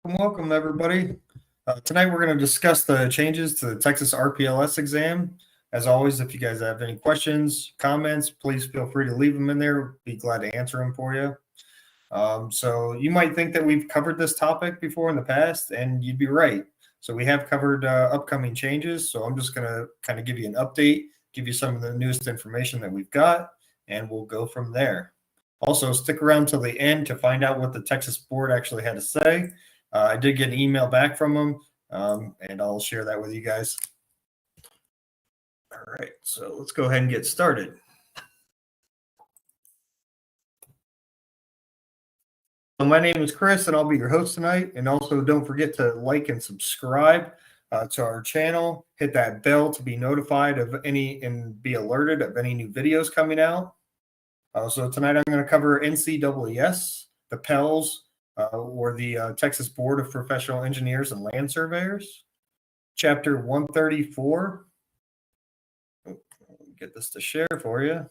Welcome, everybody. Tonight, we're going to discuss the changes to the Texas RPLS exam. As always, if you guys have any questions, comments, please feel free to leave them in there. Be glad to answer them for you. So you might think that we've covered this topic before in the past, and you'd be right. So we have covered upcoming changes. So I'm just going to kind of give you an update, give you some of the newest information that we've got, and we'll go from there. Also, stick around till the end to find out what the Texas board actually had to say. I did get an email back from them, and I'll share that with you guys. All right, so let's go ahead and get started. So my name is Chris, and I'll be your host tonight. And also, don't forget to like and subscribe to our channel. Hit that bell to be notified of any and be alerted of any new videos coming out. So tonight I'm going to cover NCEES, the PELS, or the Texas Board of Professional Engineers and Land Surveyors, Chapter 134. Get this to share for you.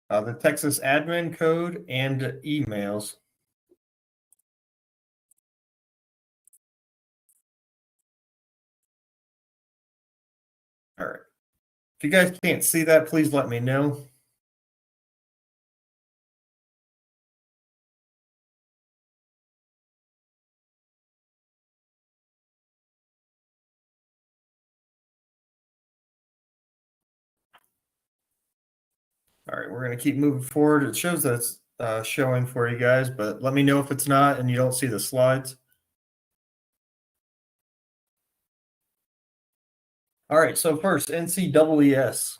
The Texas Admin Code and emails. All right. If you guys can't see that, please let me know. All right, we're going to keep moving forward. It shows that it's showing for you guys, but let me know if it's not and you don't see the slides. All right, so first, NCEES.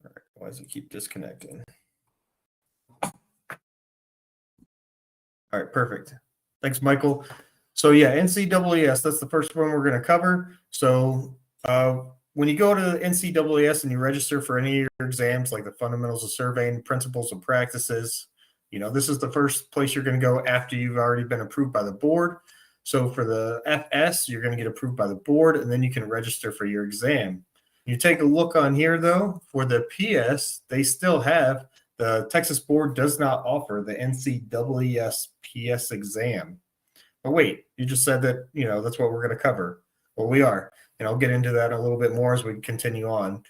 All right, why does it keep disconnecting? All right, perfect. Thanks, Michael. So yeah, NCEES, that's the first one we're going to cover. So when you go to NCEES and you register for any of your exams, like the Fundamentals of Surveying, Principles and Practices, this is the first place you're going to go after you've already been approved by the board. So for the FS, you're going to get approved by the board, and then you can register for your exam. You take a look on here, though, for the PS, they still have, the Texas board does not offer the NCEES PS exam. But wait, you just said that, that's what we're going to cover. Well, we are, and I'll get into that a little bit more as we continue on.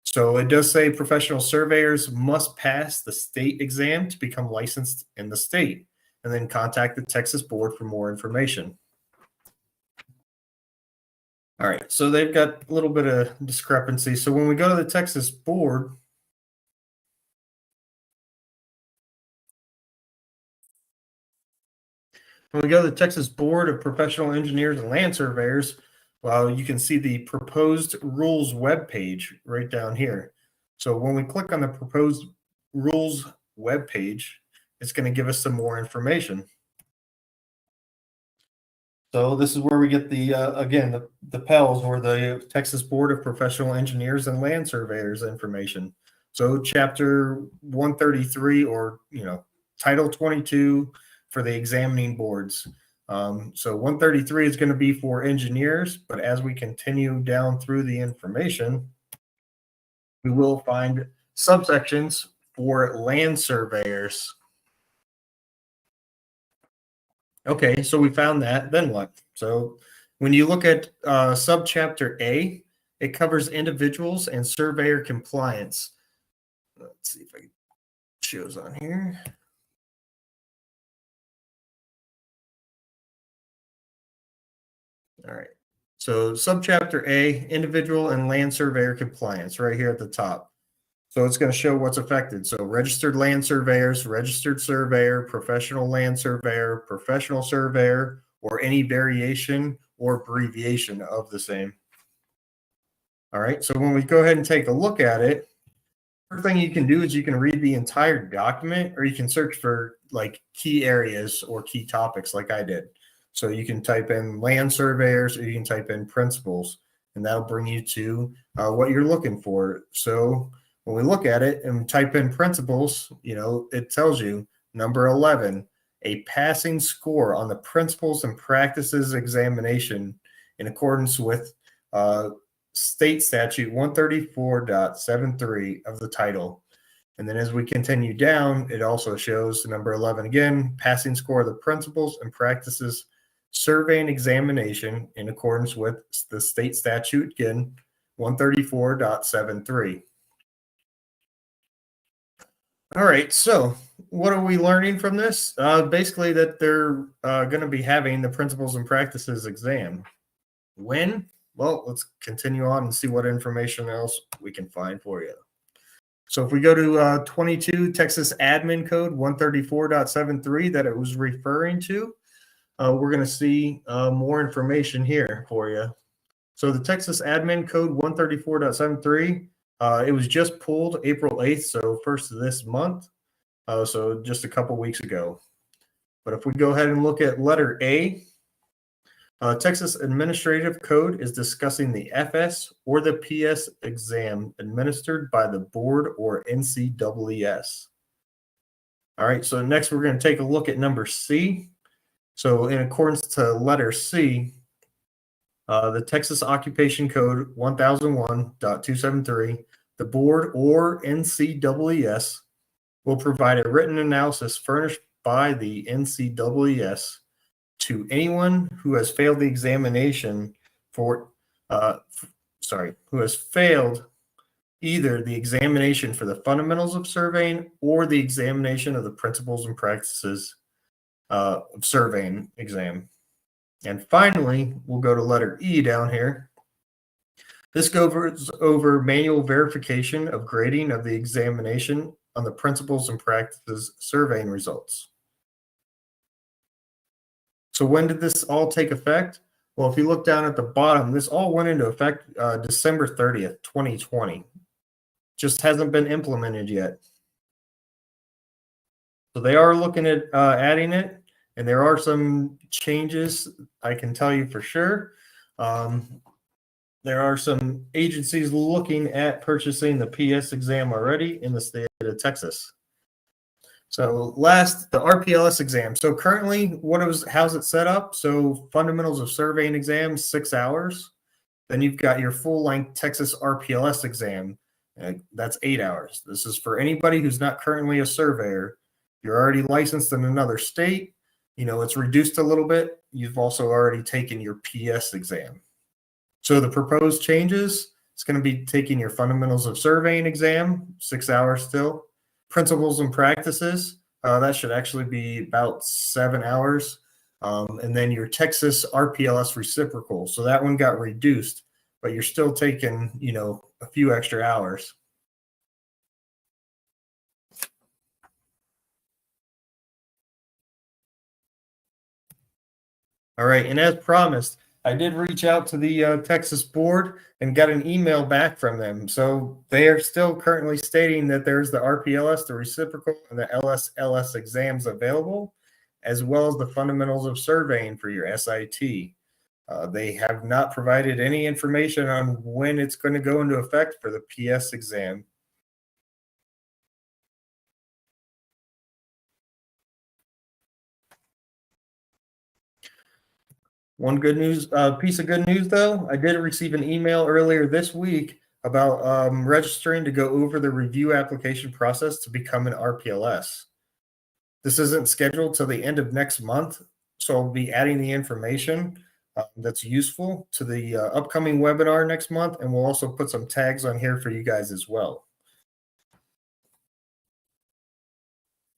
So it does say professional surveyors must pass the state exam to become licensed in the state, and then contact the Texas board for more information. All right, so they've got a little bit of discrepancy. So when we go to the Texas board, when we go to the Texas Board of Professional Engineers and Land Surveyors, well, you can see the proposed rules webpage right down here. So when we click on the proposed rules webpage, it's going to give us some more information. So this is where we get the, again, the PELS, or the Texas Board of Professional Engineers and Land Surveyors information. So chapter 133, or, title 22 for the examining boards. So 133 is going to be for engineers, but as we continue down through the information, we will find subsections for land surveyors. Okay, so we found that. Then what? So when you look at subchapter A, it covers individuals and surveyor compliance. Let's see if it shows on here. All right. So subchapter A, individual and land surveyor compliance, right here at the top. So it's going to show what's affected. So registered land surveyors, registered surveyor, professional land surveyor, professional surveyor, or any variation or abbreviation of the same. All right. So when we go ahead and take a look at it, first thing you can do is you can read the entire document, or you can search for like key areas or key topics like I did. So you can type in land surveyors, or you can type in principles, and that'll bring you to what you're looking for. So when we look at it and type in principles, it tells you number 11, a passing score on the principles and practices examination in accordance with state statute 134.73 of the title. And then as we continue down, it also shows number 11 again, passing score of the principles and practices survey and examination in accordance with the state statute, again, 134.73. All right, so what are we learning from this? Basically that they're going to be having the principles and practices exam. When? Well, let's continue on and see what information else we can find for you. So if we go to 22 Texas Admin Code 134.73 that it was referring to, we're going to see more information here for you. So the Texas Admin Code 134.73, it was just pulled April 8th, so first of this month, so just a couple weeks ago. But if we go ahead and look at letter A, Texas Administrative Code is discussing the FS or the PS exam administered by the board or NCEES. All right, so next we're going to take a look at number C. So in accordance to letter C, the Texas Occupation Code 1001.273, the board or NCEES will provide a written analysis furnished by the NCEES to anyone who has failed the examination who has failed either the examination for the fundamentals of surveying or the examination of the principles and practices of surveying exam. And finally, we'll go to letter E down here. This goes over manual verification of grading of the examination on the principles and practices surveying results. So when did this all take effect? Well, if you look down at the bottom, this all went into effect December 30th, 2020. Just hasn't been implemented yet. So they are looking at adding it, and there are some changes, I can tell you for sure. There are some agencies looking at purchasing the PS exam already in the state of Texas. So last, the RPLS exam. So currently, how's it set up? So fundamentals of surveying exam, 6 hours. Then you've got your full-length Texas RPLS exam. That's 8 hours. This is for anybody who's not currently a surveyor. You're already licensed in another state. You know, it's reduced a little bit. You've also already taken your PS exam. So the proposed changes, it's going to be taking your fundamentals of surveying exam, 6 hours still. Principles and practices, that should actually be about 7 hours. And then your Texas RPLS reciprocal. So that one got reduced, but you're still taking, you know, a few extra hours. All right, and as promised, I did reach out to the Texas board and got an email back from them. So they are still currently stating that there's the RPLS, the reciprocal, and the LSLS exams available, as well as the fundamentals of surveying for your SIT. They have not provided any information on when it's going to go into effect for the PS exam. One good news, piece of good news though, I did receive an email earlier this week about registering to go over the review application process to become an RPLS. This isn't scheduled till the end of next month, so I'll be adding the information that's useful to the upcoming webinar next month, and we'll also put some tags on here for you guys as well.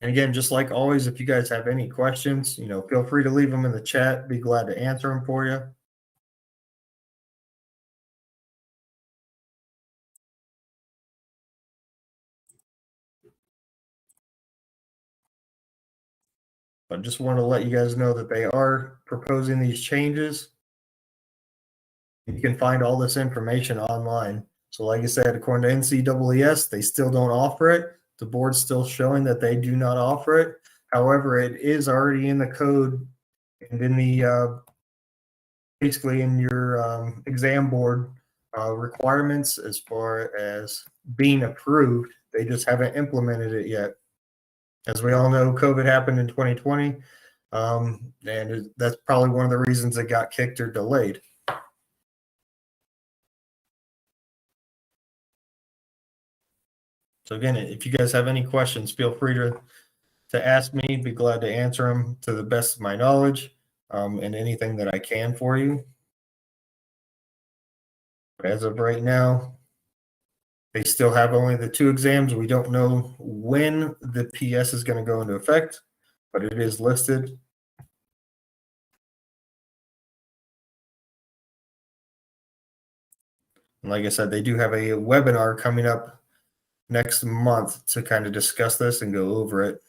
And again, just like always, if you guys have any questions, you know, feel free to leave them in the chat. Be glad to answer them for you. But just want to let you guys know that they are proposing these changes. You can find all this information online. So like I said, according to NCEES, they still don't offer it. The board's still showing that they do not offer it. However, it is already in the code and in the basically in your exam board requirements as far as being approved. They just haven't implemented it yet. As we all know, COVID happened in 2020, and that's probably one of the reasons it got kicked or delayed. So again, if you guys have any questions, feel free to ask me. Be glad to answer them to the best of my knowledge, and anything that I can for you. But as of right now, they still have only the 2 exams. We don't know when the PS is going to go into effect, but it is listed. And like I said, they do have a webinar coming up next month to kind of discuss this and go over it.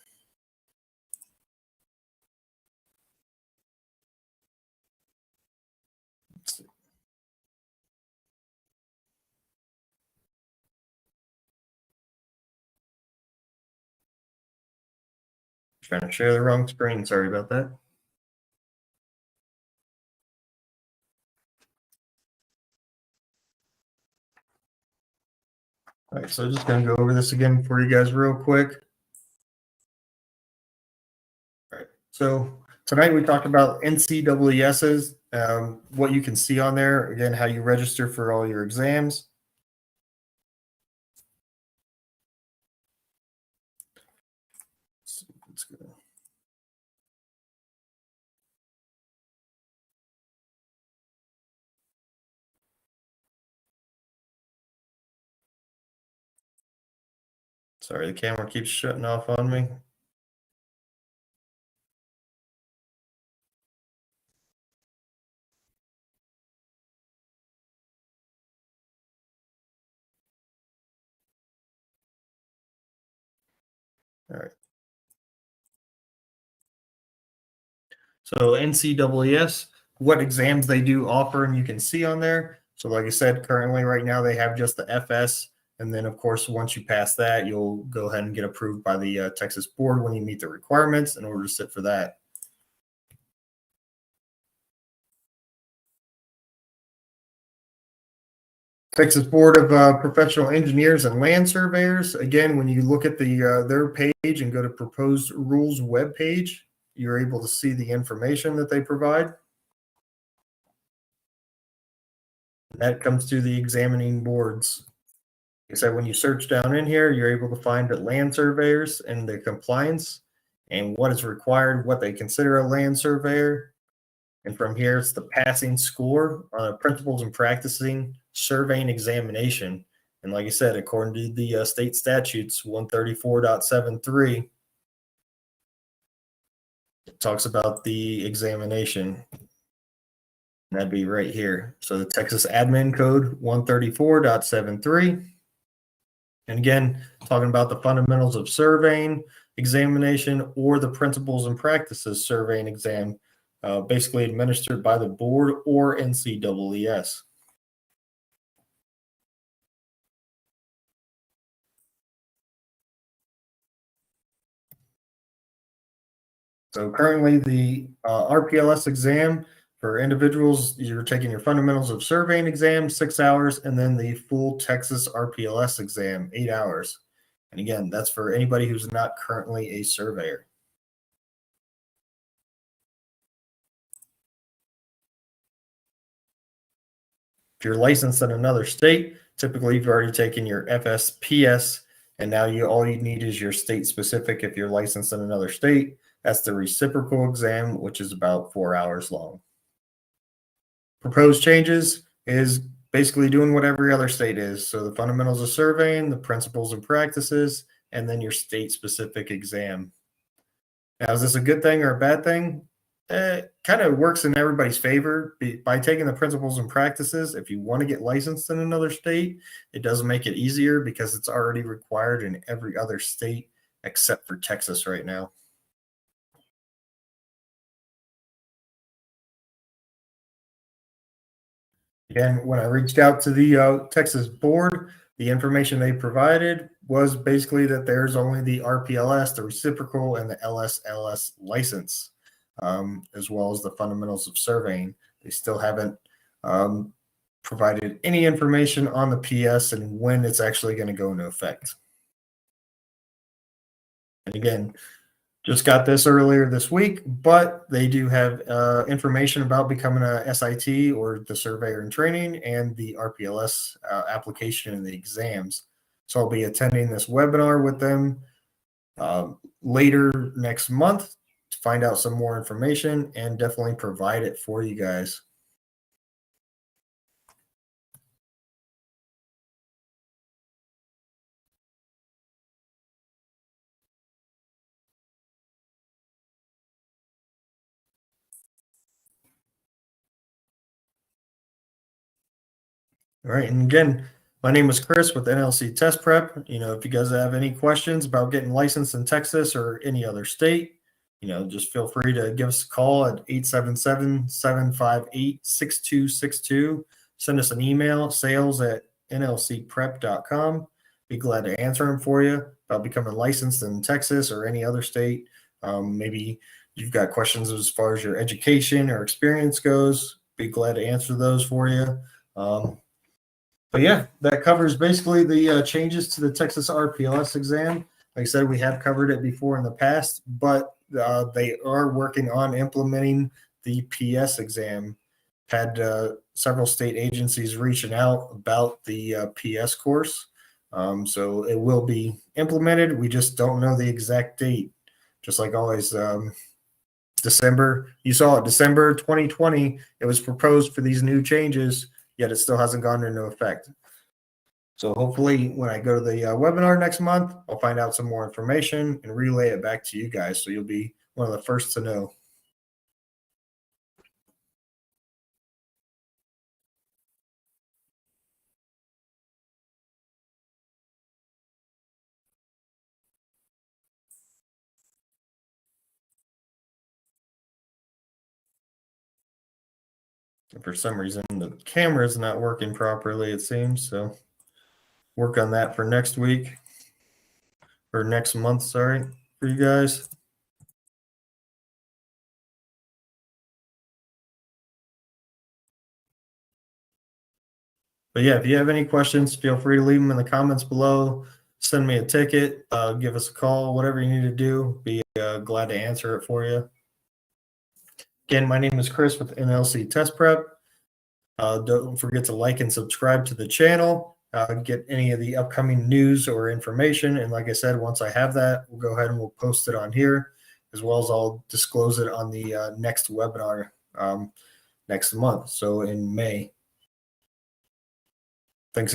Trying to share the wrong screen. Sorry about that. All right, so I'm just going to go over this again for you guys real quick. All right, so tonight we talked about NCEESs, what you can see on there, again, how you register for all your exams. Let's go. Sorry, the camera keeps shutting off on me. All right. So NCEES, what exams they do offer, and you can see on there. So like I said, currently right now they have just the FS. And then, of course, once you pass that, you'll go ahead and get approved by the Texas board when you meet the requirements in order to sit for that. Texas Board of Professional Engineers and Land Surveyors. Again, when you look at their page and go to proposed rules webpage, you're able to see the information that they provide. That comes to the examining boards. Like I said, when you search down in here, you're able to find the land surveyors and the compliance and what is required, what they consider a land surveyor. And from here, it's the passing score on principles and practicing surveying examination. And like I said, according to the state statutes 134.73, it talks about the examination. And that'd be right here. So the Texas Admin Code 134.73. And again, talking about the fundamentals of surveying examination or the principles and practices surveying exam, basically administered by the board or NCEES. So currently the RPLS exam for individuals, you're taking your fundamentals of surveying exam, 6 hours, and then the full Texas RPLS exam, 8 hours. And again, that's for anybody who's not currently a surveyor. If you're licensed in another state, typically you've already taken your FSPS, and now all you need is your state specific. If you're licensed in another state, that's the reciprocal exam, which is about 4 hours long. Proposed changes is basically doing what every other state is. So the fundamentals of surveying, the principles and practices, and then your state specific exam. Now, is this a good thing or a bad thing? It kind of works in everybody's favor by taking the principles and practices. If you want to get licensed in another state, it does make it easier because it's already required in every other state except for Texas right now. Again, when I reached out to the Texas board, the information they provided was basically that there's only the RPLS, the reciprocal, and the LSLS license, as well as the fundamentals of surveying. They still haven't provided any information on the PS and when it's actually going to go into effect. And again, just got this earlier this week, but they do have information about becoming a SIT or the surveyor in training and the RPLS application and the exams. So I'll be attending this webinar with them later next month to find out some more information and definitely provide it for you guys. All right. And again, my name is Chris with NLC Test Prep. If you guys have any questions about getting licensed in Texas or any other state, just feel free to give us a call at 877-758-6262. Send us an email, sales@nlcprep.com. Be glad to answer them for you about becoming licensed in Texas or any other state. Maybe you've got questions as far as your education or experience goes. Be glad to answer those for you. But yeah, that covers basically the changes to the Texas RPLS exam. Like I said, we have covered it before in the past, but they are working on implementing the PS exam. Had several state agencies reaching out about the PS course. So it will be implemented. We just don't know the exact date. Just like always, December, you saw it, December 2020, it was proposed for these new changes, yet it still hasn't gone into effect. So hopefully when I go to the webinar next month, I'll find out some more information and relay it back to you guys. So you'll be one of the first to know. And for some reason, the camera is not working properly, it seems. So work on that for next week or next month, sorry, for you guys. But yeah, if you have any questions, feel free to leave them in the comments below. Send me a ticket, give us a call, whatever you need to do. Be glad to answer it for you. Again, my name is Chris with NLC Test Prep. Don't forget to like and subscribe to the channel. Get any of the upcoming news or information. And like I said, once I have that, we'll go ahead and we'll post it on here, as well as I'll disclose it on the next webinar next month, so in May.